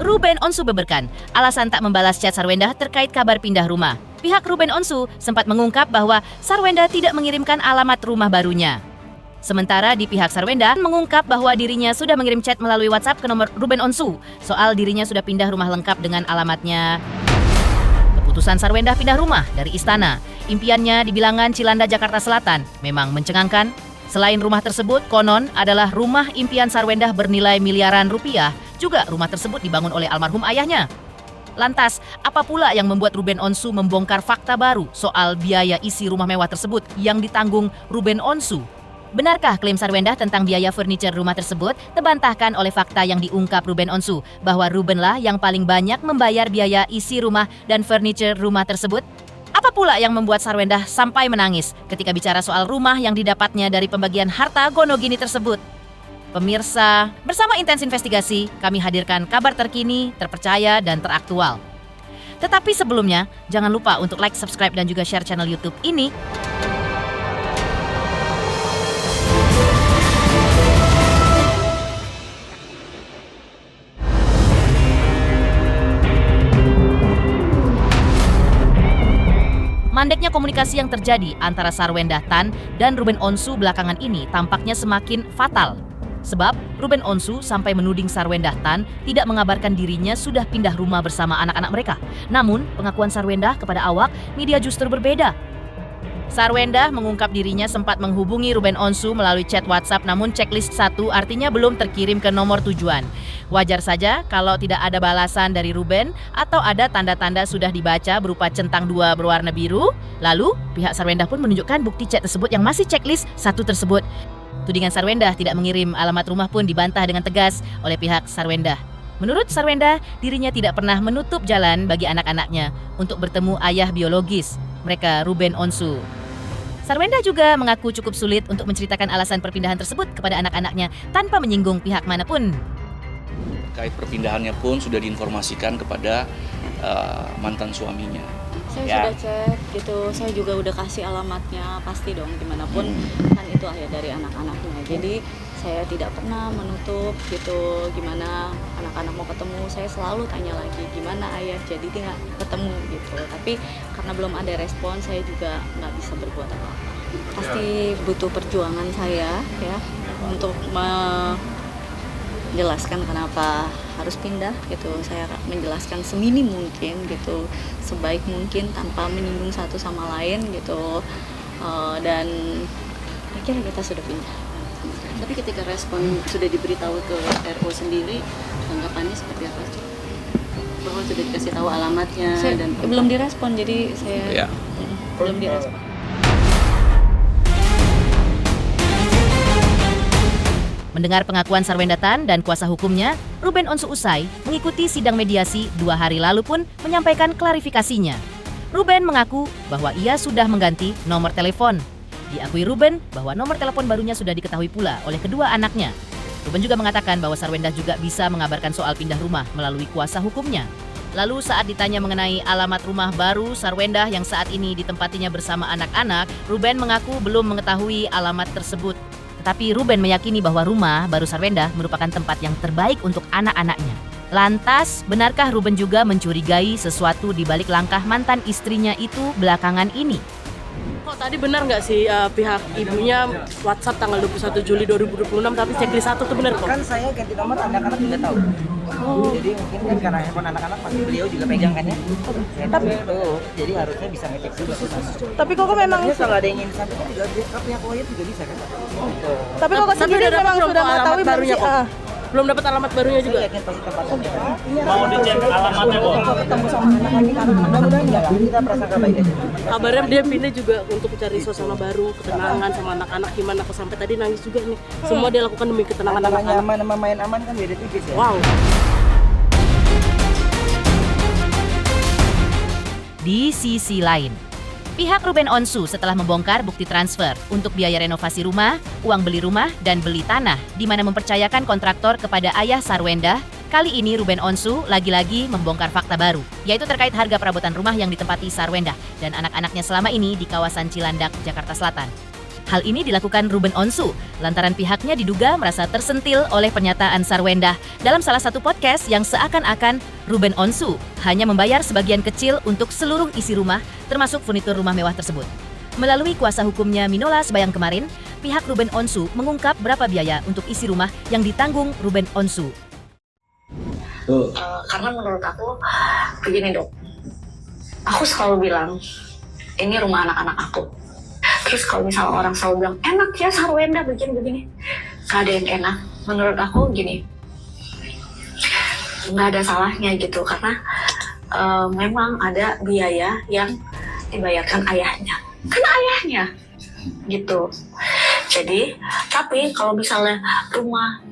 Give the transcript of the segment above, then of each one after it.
Ruben Onsu beberkan alasan tak membalas chat Sarwendah terkait kabar pindah rumah. Pihak Ruben Onsu sempat mengungkap bahwa Sarwendah tidak mengirimkan alamat rumah barunya. Sementara di pihak Sarwendah mengungkap bahwa dirinya sudah mengirim chat melalui WhatsApp ke nomor Ruben Onsu soal dirinya sudah pindah rumah lengkap dengan alamatnya. Keputusan Sarwendah pindah rumah dari istana, impiannya di bilangan Cilanda, Jakarta Selatan, memang mencengangkan. Selain rumah tersebut, konon adalah rumah impian Sarwendah bernilai miliaran rupiah, juga rumah tersebut dibangun oleh almarhum ayahnya. Lantas, apa pula yang membuat Ruben Onsu membongkar fakta baru soal biaya isi rumah mewah tersebut yang ditanggung Ruben Onsu? Benarkah klaim Sarwendah tentang biaya furniture rumah tersebut terbantahkan oleh fakta yang diungkap Ruben Onsu bahwa Rubenlah yang paling banyak membayar biaya isi rumah dan furniture rumah tersebut? Apa pula yang membuat Sarwendah sampai menangis ketika bicara soal rumah yang didapatnya dari pembagian harta Gonogini tersebut? Pemirsa, bersama Intens Investigasi, kami hadirkan kabar terkini, terpercaya, dan teraktual. Tetapi sebelumnya, jangan lupa untuk like, subscribe, dan juga share channel YouTube ini. Mandeknya komunikasi yang terjadi antara Sarwendah Tan dan Ruben Onsu belakangan ini tampaknya semakin fatal. Sebab Ruben Onsu sampai menuding Sarwendah Tan tidak mengabarkan dirinya sudah pindah rumah bersama anak-anak mereka. Namun, pengakuan Sarwendah kepada awak media justru berbeda. Sarwendah mengungkap dirinya sempat menghubungi Ruben Onsu melalui chat WhatsApp, namun checklist 1 artinya belum terkirim ke nomor tujuan. Wajar saja kalau tidak ada balasan dari Ruben atau ada tanda-tanda sudah dibaca berupa centang 2 berwarna biru. Lalu, pihak Sarwendah pun menunjukkan bukti chat tersebut yang masih checklist 1 tersebut. Tudingan Sarwendah tidak mengirim alamat rumah pun dibantah dengan tegas oleh pihak Sarwendah. Menurut Sarwendah, dirinya tidak pernah menutup jalan bagi anak-anaknya untuk bertemu ayah biologis mereka, Ruben Onsu. Sarwendah juga mengaku cukup sulit untuk menceritakan alasan perpindahan tersebut kepada anak-anaknya tanpa menyinggung pihak manapun. Terkait perpindahannya pun sudah diinformasikan kepada mantan suaminya. Saya sudah cek gitu, saya juga udah kasih alamatnya, pasti dong gimana pun kan itu ayah dari anak-anaknya. Jadi saya tidak pernah menutup gitu gimana anak-anak mau ketemu, saya selalu tanya lagi gimana ayah jadi tinggal ketemu gitu. Tapi karena belum ada respon, saya juga nggak bisa berbuat apa-apa. Pasti butuh perjuangan saya ya untuk menjelaskan kenapa harus pindah gitu. Saya menjelaskan seminim mungkin gitu, sebaik mungkin tanpa menyinggung satu sama lain gitu, dan akhirnya kita sudah pindah. Tapi ketika respon sudah diberitahu ke RO sendiri, tanggapannya seperti apa? Bahwa sudah dikasih tahu alamatnya dan belum direspon, jadi saya belum direspon. Mendengar pengakuan Sarwendah Tan dan kuasa hukumnya, Ruben Onsu usai mengikuti sidang mediasi 2 hari lalu pun menyampaikan klarifikasinya. Ruben mengaku bahwa ia sudah mengganti nomor telepon. Diakui Ruben bahwa nomor telepon barunya sudah diketahui pula oleh kedua anaknya. Ruben juga mengatakan bahwa Sarwendah juga bisa mengabarkan soal pindah rumah melalui kuasa hukumnya. Lalu saat ditanya mengenai alamat rumah baru Sarwendah yang saat ini ditempatinya bersama anak-anak, Ruben mengaku belum mengetahui alamat tersebut. Tetapi Ruben meyakini bahwa rumah baru Sarwendah merupakan tempat yang terbaik untuk anak-anaknya. Lantas, benarkah Ruben juga mencurigai sesuatu di balik langkah mantan istrinya itu belakangan ini? Kok tadi benar nggak sih pihak ibunya WhatsApp tanggal 21 Juli 2026 tapi checklist 1 tuh benar kok? Kan saya ganti nomor, anak-anak juga tahu. Jadi mungkin kan karena handphone anak-anak pasti beliau juga pegang kan ya. Tapi itu, jadi harusnya bisa ngecek juga. Tapi kok memang kalau ada yang ingin disampaikan juga pihak lawyer juga bisa kan. Tapi kok sendiri memang sudah mengetahui barunya kok. Belum dapat alamat barunya juga. Saya yakin pasti tempatnya. Mau dicek alamatnya kok. Ketemu sama anak lagi kan. Mudah-mudahan enggak lah. Kita prasangka baik aja. Kabarnya dia pindah juga untuk cari suasana baru, ketenangan sama anak-anak. Gimana kok sampai tadi nangis juga nih. Semua dia lakukan demi ketenangan anak-anak. Nyaman sama main aman kan beda tipis ya. Wow. Di sisi lain, pihak Ruben Onsu setelah membongkar bukti transfer untuk biaya renovasi rumah, uang beli rumah, dan beli tanah, di mana mempercayakan kontraktor kepada ayah Sarwendah, kali ini Ruben Onsu lagi-lagi membongkar fakta baru, yaitu terkait harga perabotan rumah yang ditempati Sarwendah dan anak-anaknya selama ini di kawasan Cilandak, Jakarta Selatan. Hal ini dilakukan Ruben Onsu lantaran pihaknya diduga merasa tersentil oleh pernyataan Sarwendah dalam salah satu podcast yang seakan-akan Ruben Onsu hanya membayar sebagian kecil untuk seluruh isi rumah termasuk furnitur rumah mewah tersebut. Melalui kuasa hukumnya Minola Sebayang kemarin, pihak Ruben Onsu mengungkap berapa biaya untuk isi rumah yang ditanggung Ruben Onsu. Karena menurut aku begini dok, aku selalu bilang ini rumah anak-anak aku. Terus kalau misalnya orang selalu bilang enak ya Sarwenda begini-begini, gak ada yang enak. Menurut aku gini, nggak ada salahnya gitu karena memang ada biaya yang dibayarkan ayahnya, karena ayahnya gitu. Jadi tapi kalau misalnya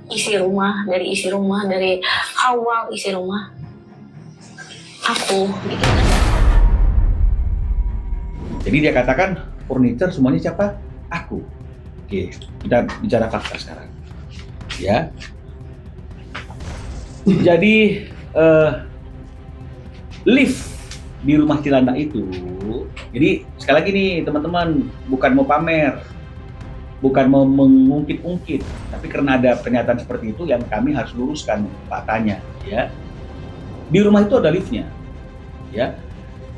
isi rumah dari awal isi rumah aku gitu. Jadi dia katakan furniture semuanya siapa? Aku. Oke, kita bicara fakta sekarang. Ya. Jadi lift di rumah Cilanda itu, jadi sekali lagi nih teman-teman, bukan mau pamer, bukan mau mengungkit-ungkit, tapi karena ada pernyataan seperti itu yang kami harus luruskan faktanya, ya. Di rumah itu ada liftnya, ya.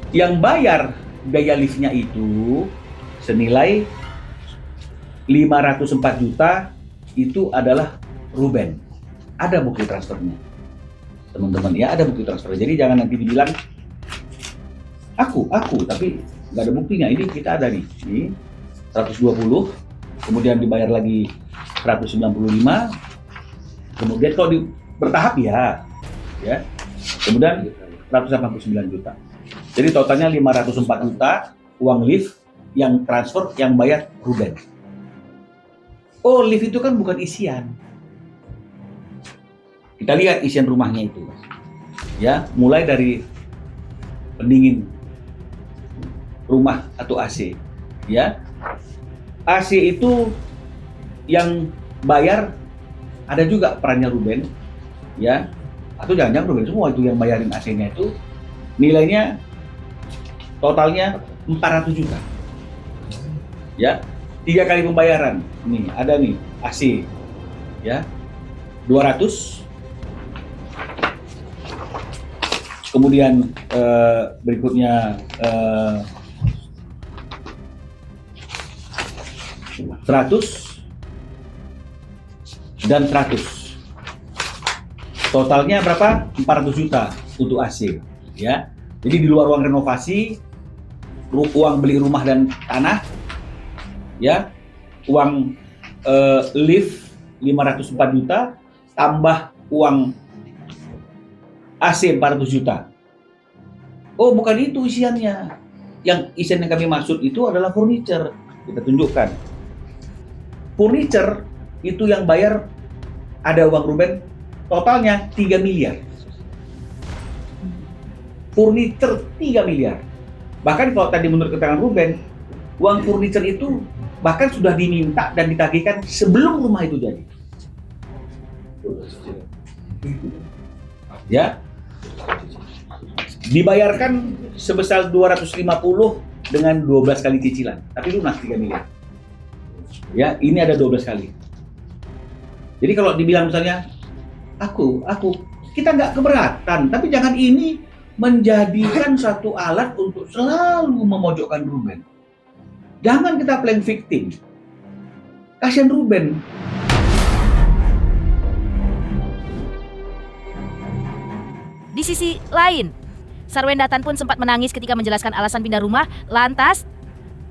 Yang bayar biaya liftnya itu senilai 504 juta itu adalah Ruben. Ada bukti transfernya, teman-teman, ya, ada bukti transfer. Jadi jangan nanti dibilang aku, tapi nggak ada buktinya. Ini kita ada nih, ini 120, kemudian dibayar lagi 195, kemudian kalau bertahap ya, kemudian 189 juta. Jadi totalnya 504 juta uang lift yang transfer, yang bayar Ruben. Oh, lift itu kan bukan isian. Kita lihat isian rumahnya itu, ya, mulai dari pendingin rumah atau AC, ya. AC itu yang bayar ada juga perannya Ruben, ya, atau jangan-jangan Ruben semua itu yang bayarin AC-nya itu, nilainya totalnya 400 juta. Ya, 3 kali pembayaran. Nih, ada nih AC, ya, 200. Kemudian berikutnya 100 dan 100. Totalnya berapa? 400 juta untuk AC, ya. Jadi di luar uang renovasi, uang beli rumah dan tanah, ya, uang lift 504 juta, tambah uang AC 400 juta. Oh, bukan itu isiannya. Yang isian yang kami maksud itu adalah furniture. Kita tunjukkan. Furniture itu yang bayar ada uang Ruben totalnya 3 miliar. Furniture 3 miliar. Bahkan kalau tadi menurut keterangan Ruben, uang furniture itu bahkan sudah diminta dan ditagihkan sebelum rumah itu jadi. Ya. Dibayarkan sebesar 250 dengan 12 kali cicilan, tapi lunas 3 miliar. Ya, ini ada 12 kali. Jadi kalau dibilang misalnya aku, kita nggak keberatan, tapi jangan ini menjadikan satu alat untuk selalu memojokkan Ruben. Jangan kita playing victim. Kasihan Ruben. Di sisi lain, Sarwendah Tan pun sempat menangis ketika menjelaskan alasan pindah rumah. Lantas,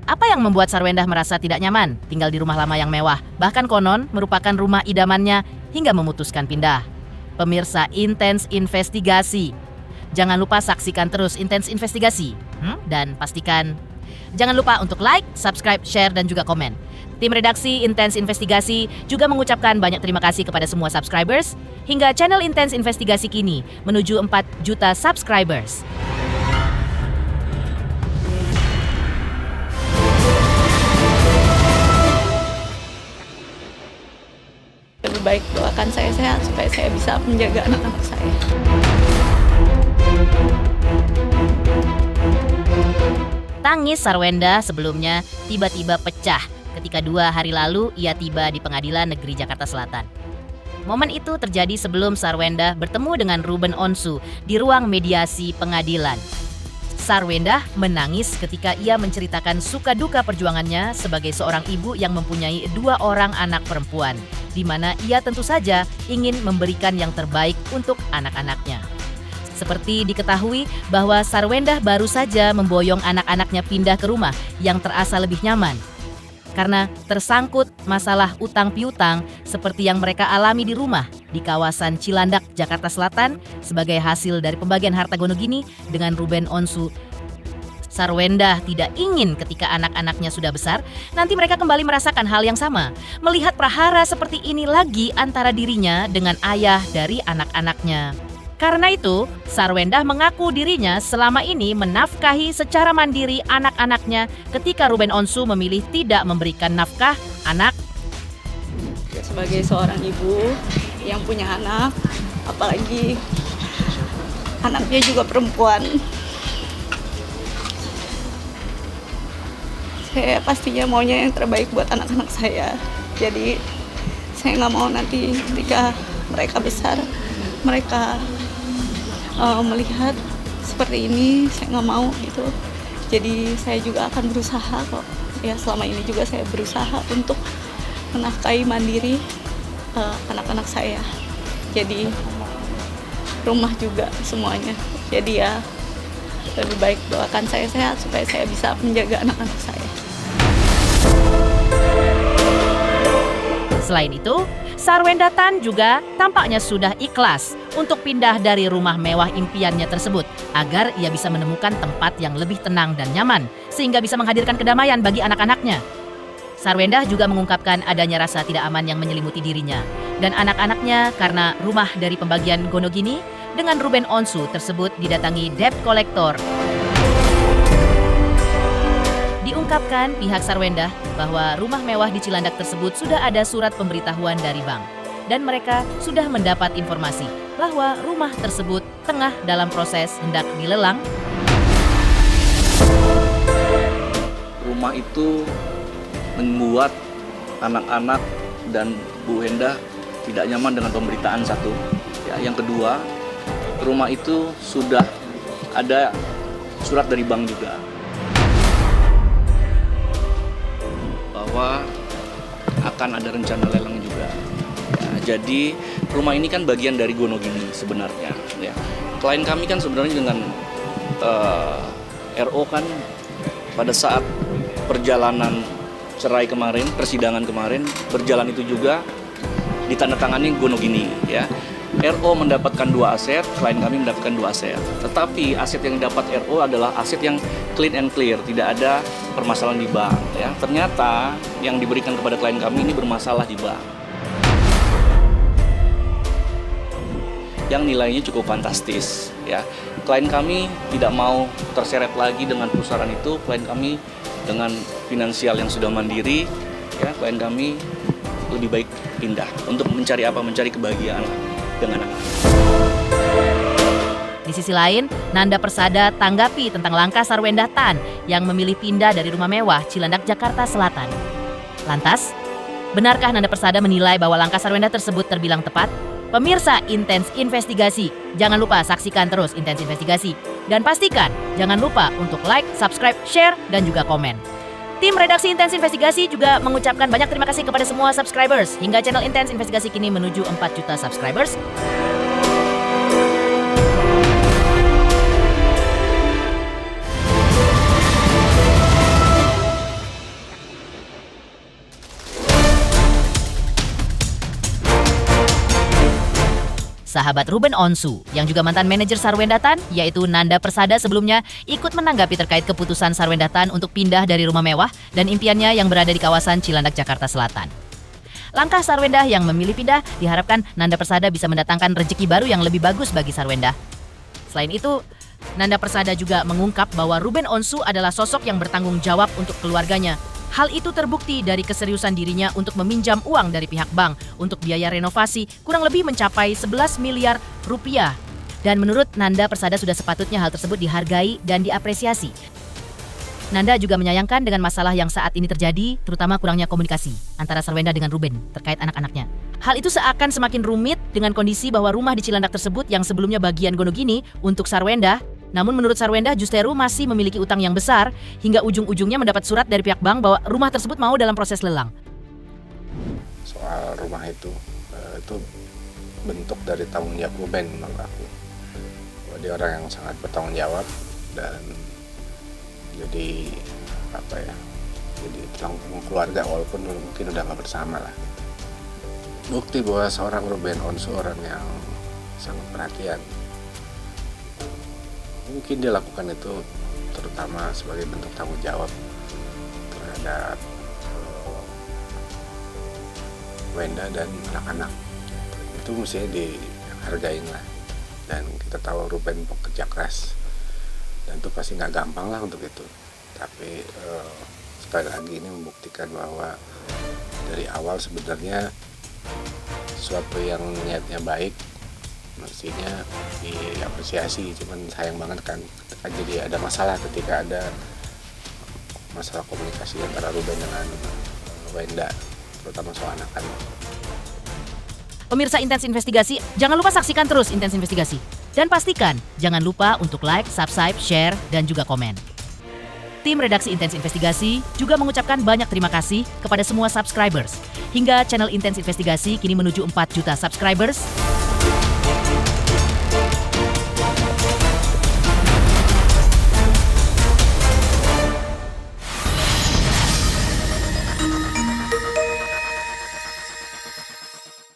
apa yang membuat Sarwendah merasa tidak nyaman tinggal di rumah lama yang mewah? Bahkan konon merupakan rumah idamannya hingga memutuskan pindah. Pemirsa Intens Investigasi, jangan lupa saksikan terus Intens Investigasi. Dan pastikan, jangan lupa untuk like, subscribe, share, dan juga komen. Tim redaksi Intens Investigasi juga mengucapkan banyak terima kasih kepada semua subscribers hingga channel Intens Investigasi kini menuju 4 juta subscribers. Lebih baik doakan saya sehat supaya saya bisa menjaga anak-anak saya. Tangis Sarwendah sebelumnya tiba-tiba pecah ketika 2 hari lalu ia tiba di Pengadilan Negeri Jakarta Selatan. Momen itu terjadi sebelum Sarwendah bertemu dengan Ruben Onsu di ruang mediasi pengadilan. Sarwendah menangis ketika ia menceritakan suka duka perjuangannya sebagai seorang ibu yang mempunyai 2 orang anak perempuan, di mana ia tentu saja ingin memberikan yang terbaik untuk anak-anaknya. Seperti diketahui bahwa Sarwendah baru saja memboyong anak-anaknya pindah ke rumah yang terasa lebih nyaman. Karena tersangkut masalah utang piutang seperti yang mereka alami di rumah di kawasan Cilandak, Jakarta Selatan sebagai hasil dari pembagian harta gonogini dengan Ruben Onsu. Sarwendah tidak ingin ketika anak-anaknya sudah besar, nanti mereka kembali merasakan hal yang sama. Melihat prahara seperti ini lagi antara dirinya dengan ayah dari anak-anaknya. Karena itu, Sarwendah mengaku dirinya selama ini menafkahi secara mandiri anak-anaknya ketika Ruben Onsu memilih tidak memberikan nafkah anak. Sebagai seorang ibu yang punya anak, apalagi anaknya juga perempuan, saya pastinya maunya yang terbaik buat anak-anak saya. Jadi saya nggak mau nanti ketika mereka besar, mereka melihat seperti ini, saya nggak mau gitu. Jadi saya juga akan berusaha kok. Ya selama ini juga saya berusaha untuk menafkahi mandiri anak-anak saya. Jadi rumah juga semuanya. Jadi ya lebih baik doakan saya sehat supaya saya bisa menjaga anak-anak saya. Selain itu, Sarwendah Tan juga tampaknya sudah ikhlas untuk pindah dari rumah mewah impiannya tersebut agar ia bisa menemukan tempat yang lebih tenang dan nyaman sehingga bisa menghadirkan kedamaian bagi anak-anaknya. Sarwendah juga mengungkapkan adanya rasa tidak aman yang menyelimuti dirinya dan anak-anaknya karena rumah dari pembagian gonogini dengan Ruben Onsu tersebut didatangi debt collector. Diungkapkan pihak Sarwendah bahwa rumah mewah di Cilandak tersebut sudah ada surat pemberitahuan dari bank dan mereka sudah mendapat informasi bahwa rumah tersebut tengah dalam proses hendak dilelang. Rumah itu membuat anak-anak dan Bu Hendah tidak nyaman dengan pemberitaan satu. Ya, yang kedua, rumah itu sudah ada surat dari bank juga bahwa akan ada rencana lelang juga. Nah, jadi rumah ini kan bagian dari gonogini sebenarnya. Ya. Klien kami kan sebenarnya dengan RO kan pada saat perjalanan cerai kemarin, persidangan kemarin berjalan itu juga ditandatangani gonogini. Ya. RO mendapatkan 2 aset, klien kami mendapatkan 2 aset. Tetapi aset yang didapat RO adalah aset yang clean and clear, tidak ada permasalahan di bank. Ya. Ternyata yang diberikan kepada klien kami ini bermasalah di bank. Yang nilainya cukup fantastis. Ya. Klien kami tidak mau terseret lagi dengan perusahaan itu. Klien kami dengan finansial yang sudah mandiri, ya, klien kami lebih baik pindah untuk mencari apa? Mencari kebahagiaan dengan anak. Di sisi lain, Nanda Persada tanggapi tentang langkah Sarwendah Tan yang memilih pindah dari rumah mewah Cilandak, Jakarta Selatan. Lantas, benarkah Nanda Persada menilai bahwa langkah Sarwendah tersebut terbilang tepat? Pemirsa Intens Investigasi, jangan lupa saksikan terus Intens Investigasi. Dan pastikan jangan lupa untuk like, subscribe, share, dan juga komen. Tim redaksi Intens Investigasi juga mengucapkan banyak terima kasih kepada semua subscribers. Hingga channel Intens Investigasi kini menuju 4 juta subscribers. Sahabat Ruben Onsu, yang juga mantan manajer Sarwendah Tan, yaitu Nanda Persada sebelumnya, ikut menanggapi terkait keputusan Sarwendah Tan untuk pindah dari rumah mewah dan impiannya yang berada di kawasan Cilandak, Jakarta Selatan. Langkah Sarwendah yang memilih pindah diharapkan Nanda Persada bisa mendatangkan rezeki baru yang lebih bagus bagi Sarwendah. Selain itu, Nanda Persada juga mengungkap bahwa Ruben Onsu adalah sosok yang bertanggung jawab untuk keluarganya. Hal itu terbukti dari keseriusan dirinya untuk meminjam uang dari pihak bank untuk biaya renovasi kurang lebih mencapai 11 miliar rupiah. Dan menurut Nanda Persada sudah sepatutnya hal tersebut dihargai dan diapresiasi. Nanda juga menyayangkan dengan masalah yang saat ini terjadi, terutama kurangnya komunikasi antara Sarwenda dengan Ruben terkait anak-anaknya. Hal itu seakan semakin rumit dengan kondisi bahwa rumah di Cilandak tersebut yang sebelumnya bagian Gonogini untuk Sarwenda, namun menurut Sarwenda Justeru masih memiliki utang yang besar hingga ujung-ujungnya mendapat surat dari pihak bank bahwa rumah tersebut mau dalam proses lelang. Soal rumah itu bentuk dari tanggung jawab Ruben menurut aku. Bahwa dia orang yang sangat bertanggung jawab dan jadi jadi tulang punggung keluarga walaupun mungkin udah nggak bersama lah. Bukti bahwa seorang Ruben Onsu orang yang sangat perhatian. Mungkin dia lakukan itu terutama sebagai bentuk tanggung jawab terhadap Wenda dan anak-anak. Itu mestinya dihargain lah. Dan kita tahu Ruben pekerja keras. Dan itu pasti nggak gampang lah untuk itu. Tapi sekali lagi ini membuktikan bahwa dari awal sebenarnya sesuatu yang niatnya baik mestinya diapresiasi, cuman sayang banget kan jadi ada masalah ketika ada masalah komunikasi antara Ruben dengan Wenda, terutama soal anak-anak. Pemirsa Intens Investigasi, jangan lupa saksikan terus Intens Investigasi. Dan pastikan jangan lupa untuk like, subscribe, share, dan juga komen. Tim redaksi Intens Investigasi juga mengucapkan banyak terima kasih kepada semua subscribers. Hingga channel Intens Investigasi kini menuju 4 juta subscribers.